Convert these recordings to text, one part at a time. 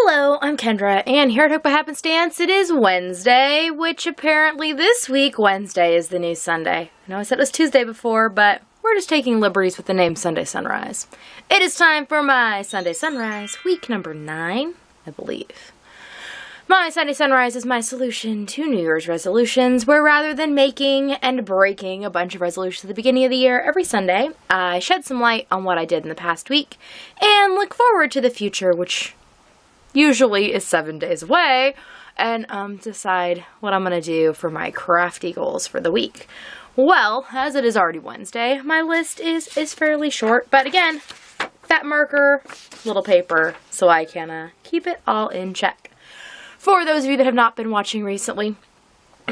Hello, I'm Kendra, and here at Hooked by Happenstance, it is Wednesday, which apparently this week, Wednesday is the new Sunday. I know I said it was Tuesday before, but we're just taking liberties with the name Sunday Sunrise. It is time for my Sunday Sunrise, week number 9, I believe. My Sunday Sunrise is my solution to New Year's resolutions, where rather than making and breaking a bunch of resolutions at the beginning of the year every Sunday, I shed some light on what I did in the past week, and look forward to the future, which usually is 7 days away, and decide what I'm going to do for my crafty goals for the week. Well, as it is already Wednesday, my list is fairly short, but again, fat marker, little paper, so I can keep it all in check. For those of you that have not been watching recently,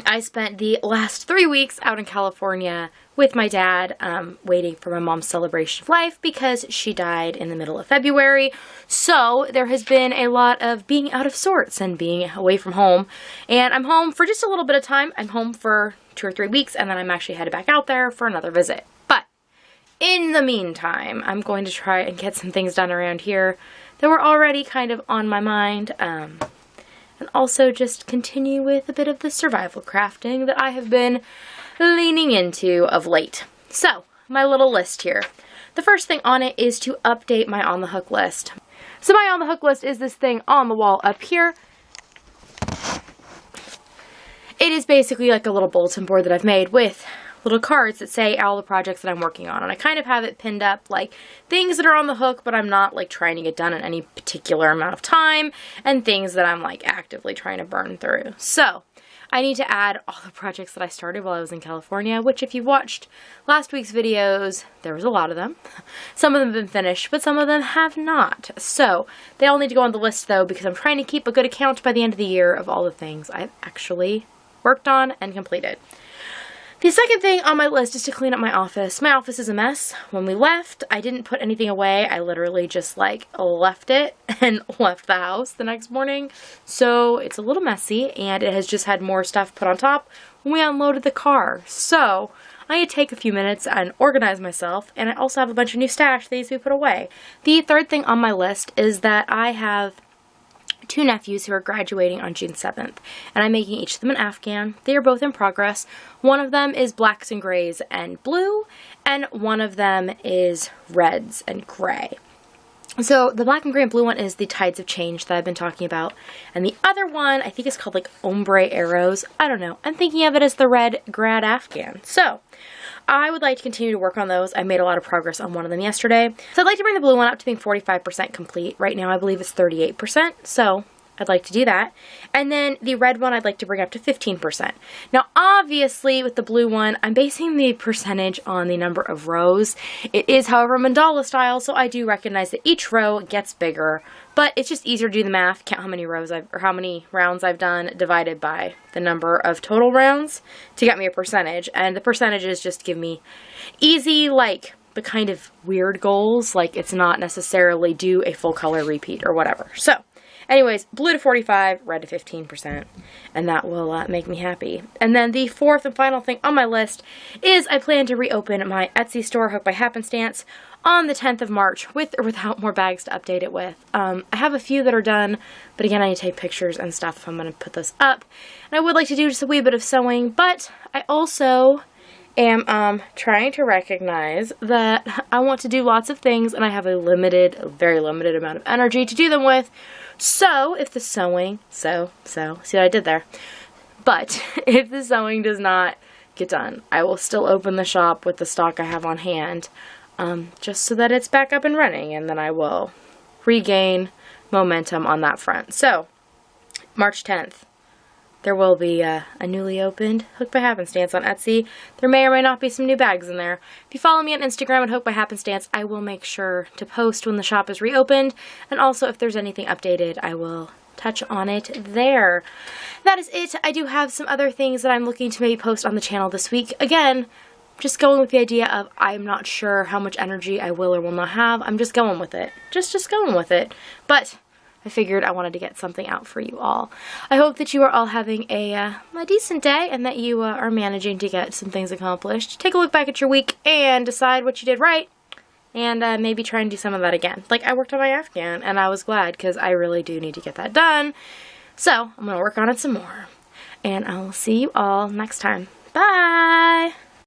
I spent the last 3 weeks out in California with my dad, waiting for my mom's celebration of life because she died in the middle of February. So there has been a lot of being out of sorts and being away from home. And I'm home for just a little bit of time. I'm home for 2 or 3 weeks, and then I'm actually headed back out there for another visit. But in the meantime, I'm going to try and get some things done around here that were already kind of on my mind. And also just continue with a bit of the survival crafting that I have been leaning into of late. So, my little list here. The first thing on it is to update my On the Hook list. So my On the Hook list is this thing on the wall up here. It is basically like a little bulletin board that I've made with little cards that say all the projects that I'm working on. And I kind of have it pinned up like things that are on the hook, but I'm not like trying to get done in any particular amount of time, and things that I'm like actively trying to burn through. So I need to add all the projects that I started while I was in California, which if you watched last week's videos, there was a lot of them. Some of them have been finished, but some of them have not. So they all need to go on the list though, because I'm trying to keep a good account by the end of the year of all the things I've actually worked on and completed. The second thing on my list is to clean up my office. My office is a mess. When we left, I didn't put anything away. I literally just like left it and left the house the next morning. So it's a little messy, and it has just had more stuff put on top when we unloaded the car. So I need to take a few minutes and organize myself, and I also have a bunch of new stash that needs to be put away. The third thing on my list is that I have 2 nephews who are graduating on June 7th, and I'm making each of them an Afghan. They are both in progress. One of them is blacks and grays and blue, and one of them is reds and gray. So the black and gray and blue one is the Tides of Change that I've been talking about, and the other one I think is called like Ombre Arrows. I don't know. I'm thinking of it as the red grad Afghan. So I would like to continue to work on those. I made a lot of progress on one of them yesterday. So I'd like to bring the blue one up to being 45% complete. Right now I believe it's 38%, so I'd like to do that. And then the red one I'd like to bring up to 15%. Now obviously with the blue one, I'm basing the percentage on the number of rows. It is however mandala style, so I do recognize that each row gets bigger, but it's just easier to do the math, count how many rows or how many rounds I've done divided by the number of total rounds to get me a percentage. And the percentages just give me easy, like, but kind of weird goals. Like it's not necessarily do a full color repeat or whatever. So anyways, blue to 45, red to 15%, and that will make me happy. And then the fourth and final thing on my list is I plan to reopen my Etsy store, Hooked by Happenstance, on the 10th of March, with or without more bags to update it with. I have a few that are done, but again, I need to take pictures and stuff if I'm going to put those up. And I would like to do just a wee bit of sewing, but I also am trying to recognize that I want to do lots of things, and I have a very limited amount of energy to do them with. So if the sewing, see what I did there? But if the sewing does not get done, I will still open the shop with the stock I have on hand, just so that it's back up and running, and then I will regain momentum on that front. So March 10th. There will be a newly opened Hooked by Happenstance on Etsy. There may or may not be some new bags in there. If you follow me on Instagram at Hooked by Happenstance, I will make sure to post when the shop is reopened. And also, if there's anything updated, I will touch on it there. That is it. I do have some other things that I'm looking to maybe post on the channel this week. Again, just going with the idea of I'm not sure how much energy I will or will not have. I'm just going with it. Just going with it. But I figured I wanted to get something out for you all. I hope that you are all having a decent day, and that you are managing to get some things accomplished. Take a look back at your week and decide what you did right and maybe try and do some of that again. Like, I worked on my Afghan, and I was glad, because I really do need to get that done. So, I'm going to work on it some more. And I will see you all next time. Bye!